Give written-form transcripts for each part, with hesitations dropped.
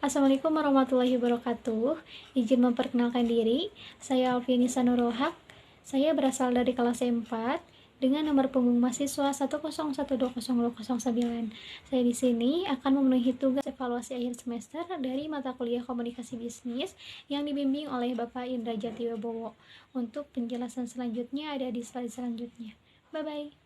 Assalamualaikum warahmatullahi wabarakatuh. Izin memperkenalkan diri, saya Alfianisa Nurul Haq. Saya berasal dari kelas 4 dengan nomor punggung mahasiswa 101202009. Saya di sini akan memenuhi tugas evaluasi akhir semester dari mata kuliah Komunikasi Bisnis yang dibimbing oleh Bapak Indra Jatiwibowo. Untuk penjelasan selanjutnya ada di slide selanjutnya. Bye-bye.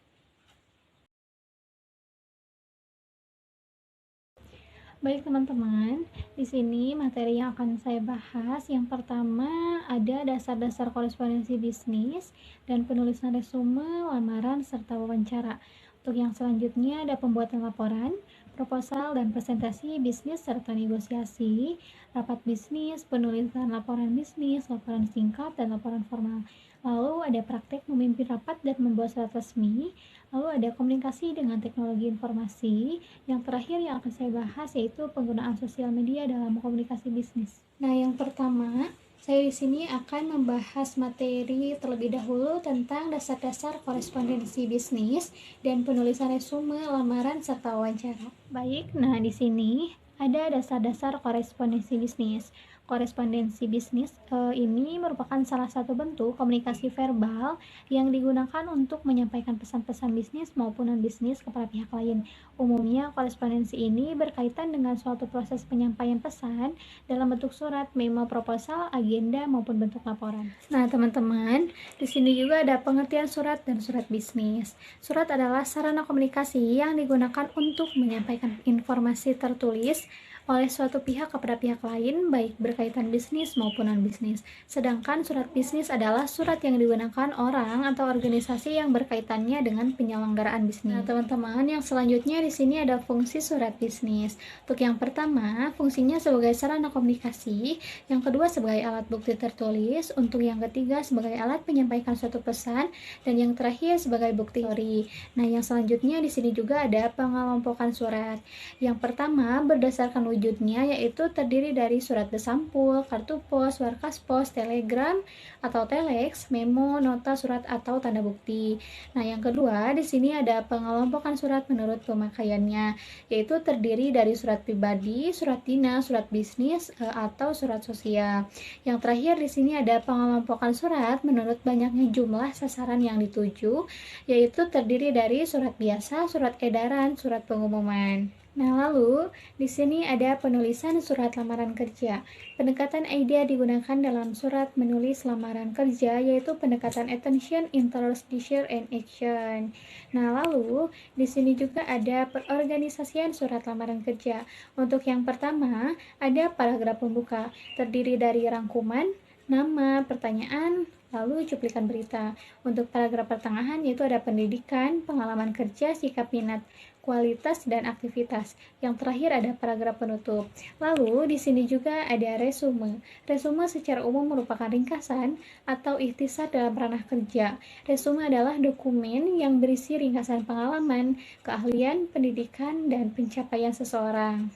Baik teman-teman, di sini materi yang akan saya bahas yang pertama ada dasar-dasar korespondensi bisnis dan penulisan resume, lamaran, serta wawancara. Untuk yang selanjutnya ada pembuatan laporan, proposal dan presentasi bisnis serta negosiasi, rapat bisnis, penulisan laporan bisnis, laporan singkat, dan laporan formal. Lalu ada praktek memimpin rapat dan membuat surat resmi, lalu ada komunikasi dengan teknologi informasi, yang terakhir yang akan saya bahas yaitu penggunaan sosial media dalam komunikasi bisnis. Nah, yang pertama, saya di sini akan membahas materi terlebih dahulu tentang dasar-dasar korespondensi bisnis dan penulisan resume, lamaran, serta wawancara. Baik, nah di sini ada dasar-dasar korespondensi bisnis. Korespondensi bisnis ini merupakan salah satu bentuk komunikasi verbal yang digunakan untuk menyampaikan pesan-pesan bisnis maupun non-bisnis kepada pihak lain. Umumnya, korespondensi ini berkaitan dengan suatu proses penyampaian pesan dalam bentuk surat, memo, proposal, agenda, maupun bentuk laporan. Nah, teman-teman, di sini juga ada pengertian surat dan surat bisnis. Surat adalah sarana komunikasi yang digunakan untuk menyampaikan informasi tertulis oleh suatu pihak kepada pihak lain, baik berkaitan bisnis maupun non-bisnis. Sedangkan surat bisnis adalah surat yang digunakan orang atau organisasi yang berkaitannya dengan penyelenggaraan bisnis. Nah, teman-teman, yang selanjutnya di sini ada fungsi surat bisnis. Untuk yang pertama, fungsinya sebagai sarana komunikasi, yang kedua sebagai alat bukti tertulis, untuk yang ketiga sebagai alat menyampaikan suatu pesan, dan yang terakhir sebagai bukti teori. Nah, yang selanjutnya di sini juga ada pengelompokan surat. Yang pertama, berdasarkan wujudnya yaitu terdiri dari surat bersampul, kartu pos, warkas pos, telegram atau telex, memo, nota surat atau tanda bukti. Nah, yang kedua di sini ada pengelompokan surat menurut pemakaiannya, yaitu terdiri dari surat pribadi, surat dinas, surat bisnis atau surat sosial. Yang terakhir di sini ada pengelompokan surat menurut banyaknya jumlah sasaran yang dituju, yaitu terdiri dari surat biasa, surat edaran, surat pengumuman. Nah, lalu di sini ada penulisan surat lamaran kerja. Pendekatan idea digunakan dalam surat menulis lamaran kerja, yaitu pendekatan attention, interest, desire, and action. Nah, lalu di sini juga ada perorganisasian surat lamaran kerja. Untuk yang pertama, ada paragraf pembuka, terdiri dari rangkuman, nama, pertanyaan, lalu cuplikan berita. Untuk paragraf pertengahan yaitu ada pendidikan, pengalaman kerja, sikap minat, kualitas, dan aktivitas. Yang terakhir ada paragraf penutup. Lalu di sini juga ada resume. Resume secara umum merupakan ringkasan atau ikhtisar dalam ranah kerja. Resume adalah dokumen yang berisi ringkasan pengalaman, keahlian, pendidikan, dan pencapaian seseorang.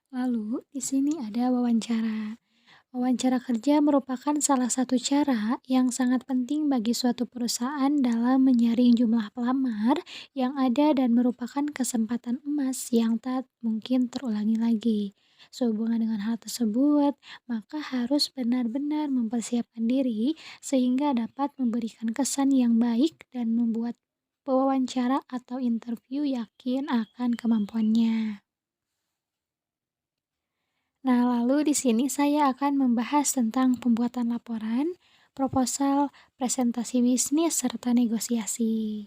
Lalu di sini ada wawancara. Wawancara kerja merupakan salah satu cara yang sangat penting bagi suatu perusahaan dalam menyaring jumlah pelamar yang ada dan merupakan kesempatan emas yang tak mungkin terulangi lagi. Sehubungan dengan hal tersebut, maka harus benar-benar mempersiapkan diri sehingga dapat memberikan kesan yang baik dan membuat pewawancara atau interview yakin akan kemampuannya. Nah, lalu di sini saya akan membahas tentang pembuatan laporan, proposal, presentasi bisnis, serta negosiasi.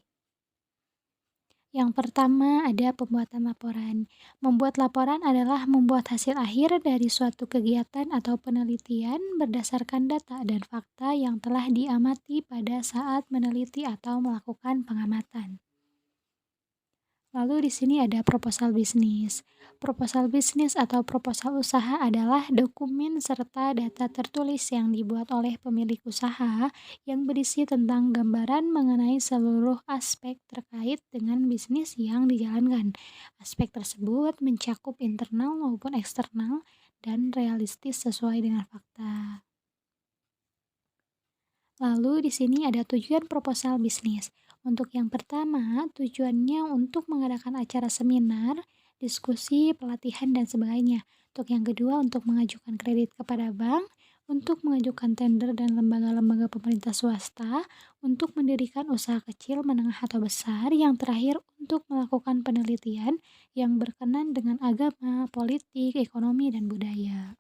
Yang pertama ada pembuatan laporan. Membuat laporan adalah membuat hasil akhir dari suatu kegiatan atau penelitian berdasarkan data dan fakta yang telah diamati pada saat meneliti atau melakukan pengamatan. Lalu di sini ada proposal bisnis. Proposal bisnis atau proposal usaha adalah dokumen serta data tertulis yang dibuat oleh pemilik usaha yang berisi tentang gambaran mengenai seluruh aspek terkait dengan bisnis yang dijalankan. Aspek tersebut mencakup internal maupun eksternal dan realistis sesuai dengan fakta. Lalu di sini ada tujuan proposal bisnis. Untuk yang pertama, tujuannya untuk mengadakan acara seminar diskusi, pelatihan, dan sebagainya. Untuk yang kedua, untuk mengajukan kredit kepada bank, untuk mengajukan tender dan lembaga-lembaga pemerintah swasta, untuk mendirikan usaha kecil, menengah, atau besar. Yang terakhir, untuk melakukan penelitian yang berkenan dengan agama, politik, ekonomi, dan budaya.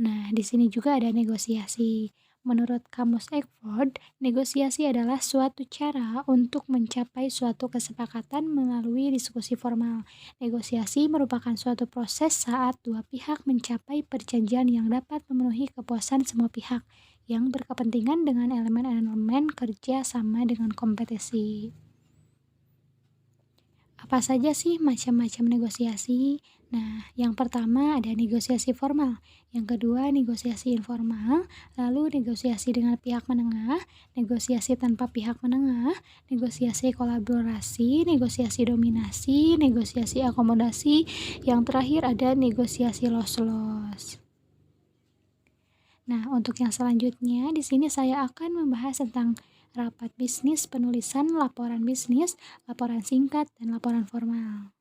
Nah, di sini juga ada negosiasi. Menurut Kamus Oxford, negosiasi adalah suatu cara untuk mencapai suatu kesepakatan melalui diskusi formal. Negosiasi merupakan suatu proses saat dua pihak mencapai perjanjian yang dapat memenuhi kepuasan semua pihak yang berkepentingan dengan elemen-elemen kerja sama dengan kompetisi. Apa saja sih macam-macam negosiasi? Nah, yang pertama ada negosiasi formal, yang kedua negosiasi informal, lalu negosiasi dengan pihak menengah, negosiasi tanpa pihak menengah, negosiasi kolaborasi, negosiasi dominasi, negosiasi akomodasi, yang terakhir ada negosiasi loss-loss. Nah, untuk yang selanjutnya, di sini saya akan membahas tentang rapat bisnis, penulisan laporan bisnis, laporan singkat, dan laporan formal.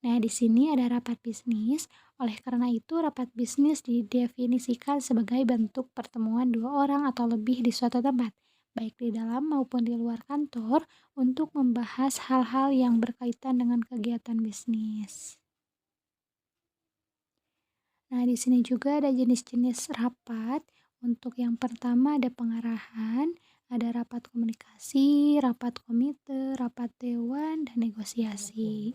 Nah, di sini ada rapat bisnis. Oleh karena itu, rapat bisnis didefinisikan sebagai bentuk pertemuan dua orang atau lebih di suatu tempat, baik di dalam maupun di luar kantor, untuk membahas hal-hal yang berkaitan dengan kegiatan bisnis. Nah, di sini juga ada jenis-jenis rapat. Untuk yang pertama ada pengarahan, ada rapat komunikasi, rapat komite, rapat dewan, dan negosiasi.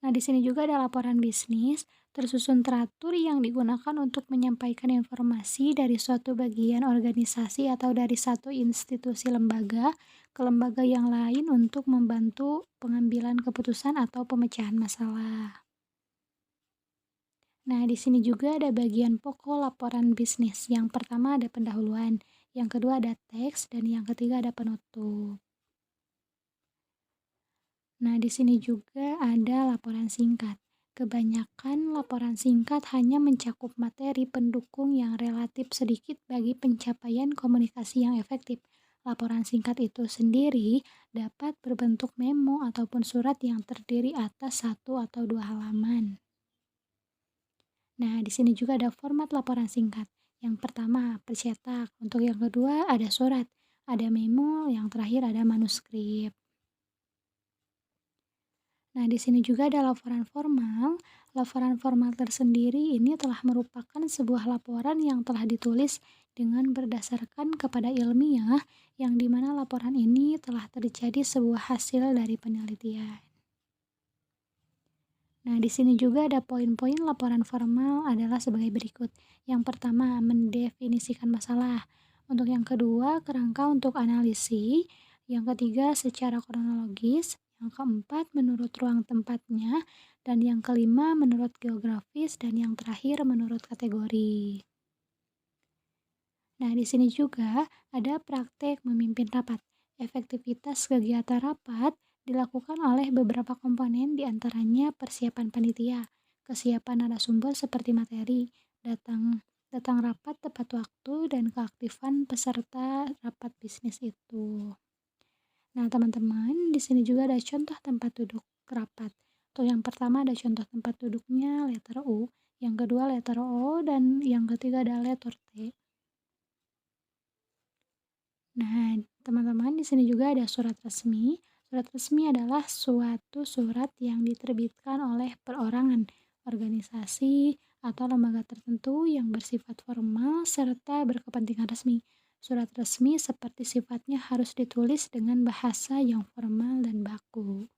Nah, di sini juga ada laporan bisnis, tersusun teratur yang digunakan untuk menyampaikan informasi dari suatu bagian organisasi atau dari satu institusi lembaga ke lembaga yang lain untuk membantu pengambilan keputusan atau pemecahan masalah. Nah, di sini juga ada bagian pokok laporan bisnis. Yang pertama ada pendahuluan, yang kedua ada teks, dan yang ketiga ada penutup. Nah, di sini juga ada laporan singkat. Kebanyakan laporan singkat hanya mencakup materi pendukung yang relatif sedikit bagi pencapaian komunikasi yang efektif. Laporan singkat itu sendiri dapat berbentuk memo ataupun surat yang terdiri atas satu atau dua halaman. Nah, di sini juga ada format laporan singkat. Yang pertama, bercetak. Untuk yang kedua, ada surat. Ada memo, yang terakhir ada manuskrip. Nah, di sini juga ada laporan formal. Laporan formal tersendiri ini telah merupakan sebuah laporan yang telah ditulis dengan berdasarkan kepada ilmiah, yang dimana laporan ini telah terjadi sebuah hasil dari penelitian. Nah, di sini juga ada poin-poin laporan formal adalah sebagai berikut. Yang pertama, mendefinisikan masalah. Untuk yang kedua, kerangka untuk analisis. Yang ketiga, secara kronologis. Yang keempat, menurut ruang tempatnya. Dan yang kelima, menurut geografis. Dan yang terakhir, menurut kategori. Nah, di sini juga ada praktek memimpin rapat. Efektivitas kegiatan rapat dilakukan oleh beberapa komponen, diantaranya persiapan panitia, kesiapan narasumber seperti materi, datang rapat tepat waktu, dan keaktifan peserta rapat bisnis itu. Nah, teman-teman, di sini juga ada contoh tempat duduk rapat. Untuk yang pertama ada contoh tempat duduknya letter U, yang kedua letter O, dan yang ketiga ada letter T. Nah, teman-teman, di sini juga ada surat resmi. Surat resmi adalah suatu surat yang diterbitkan oleh perorangan, organisasi, atau lembaga tertentu yang bersifat formal serta berkepentingan resmi. Surat resmi seperti sifatnya harus ditulis dengan bahasa yang formal dan baku.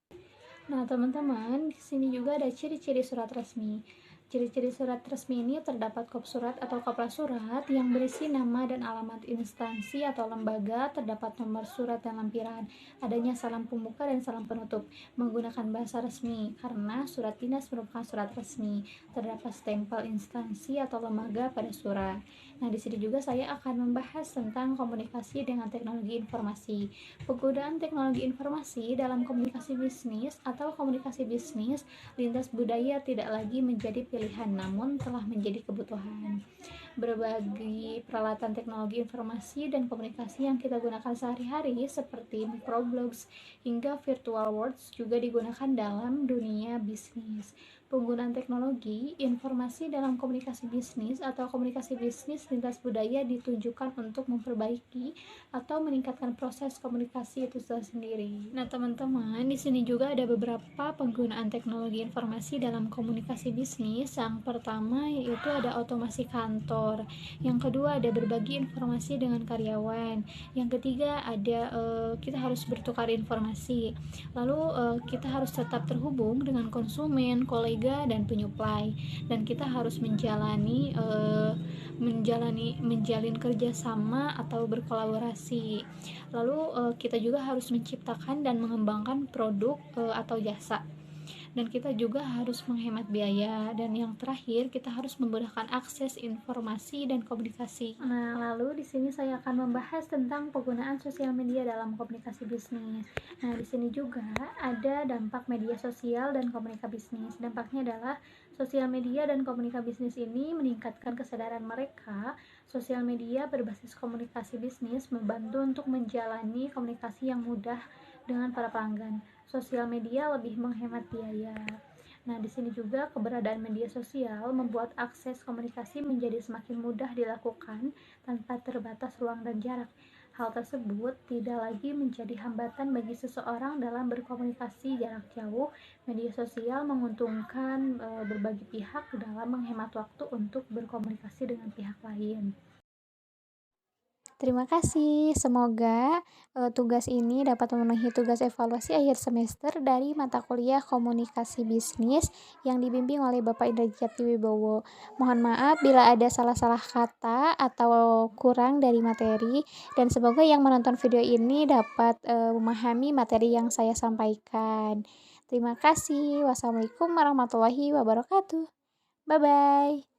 Nah, teman-teman, di sini juga ada ciri-ciri surat resmi. Ciri-ciri surat resmi ini terdapat kop surat atau kopla surat yang berisi nama dan alamat instansi atau lembaga, terdapat nomor surat dan lampiran, adanya salam pembuka dan salam penutup, menggunakan bahasa resmi, karena surat dinas merupakan surat resmi, terdapat stempel instansi atau lembaga pada surat. Nah, di sini juga saya akan membahas tentang komunikasi dengan teknologi informasi. Penggunaan teknologi informasi dalam komunikasi bisnis atau komunikasi bisnis lintas budaya tidak lagi menjadi pilihan, namun telah menjadi kebutuhan. Berbagai peralatan teknologi informasi dan komunikasi yang kita gunakan sehari-hari seperti microblogs hingga virtual worlds juga digunakan dalam dunia bisnis. Penggunaan teknologi informasi dalam komunikasi bisnis atau komunikasi bisnis lintas budaya ditujukan untuk memperbaiki atau meningkatkan proses komunikasi itu sendiri. Nah, teman-teman, di sini juga ada beberapa penggunaan teknologi informasi dalam komunikasi bisnis. Yang pertama yaitu ada otomasi kantor. Yang kedua ada berbagi informasi dengan karyawan. Yang ketiga ada kita harus bertukar informasi. Lalu kita harus tetap terhubung dengan konsumen, kolega, dan penyuplai. Dan kita harus menjalin kerjasama atau berkolaborasi. Lalu kita juga harus menciptakan dan mengembangkan produk atau jasa. Dan kita juga harus menghemat biaya, dan yang terakhir kita harus memudahkan akses informasi dan komunikasi. Nah, lalu di sini saya akan membahas tentang penggunaan sosial media dalam komunikasi bisnis. Nah, di sini juga ada dampak media sosial dan komunikasi bisnis. Dampaknya adalah sosial media dan komunikasi bisnis ini meningkatkan kesadaran mereka. Sosial media berbasis komunikasi bisnis membantu untuk menjalani komunikasi yang mudah dengan para pelanggan. Sosial media lebih menghemat biaya. Nah, di sini juga keberadaan media sosial membuat akses komunikasi menjadi semakin mudah dilakukan tanpa terbatas ruang dan jarak. Hal tersebut tidak lagi menjadi hambatan bagi seseorang dalam berkomunikasi jarak jauh. Media sosial menguntungkan berbagai pihak dalam menghemat waktu untuk berkomunikasi dengan pihak lain. Terima kasih. Semoga tugas ini dapat memenuhi tugas evaluasi akhir semester dari mata kuliah Komunikasi Bisnis yang dibimbing oleh Bapak Indrajati Wibowo. Mohon maaf bila ada salah-salah kata atau kurang dari materi, dan semoga yang menonton video ini dapat memahami materi yang saya sampaikan. Terima kasih. Wassalamualaikum warahmatullahi wabarakatuh. Bye bye.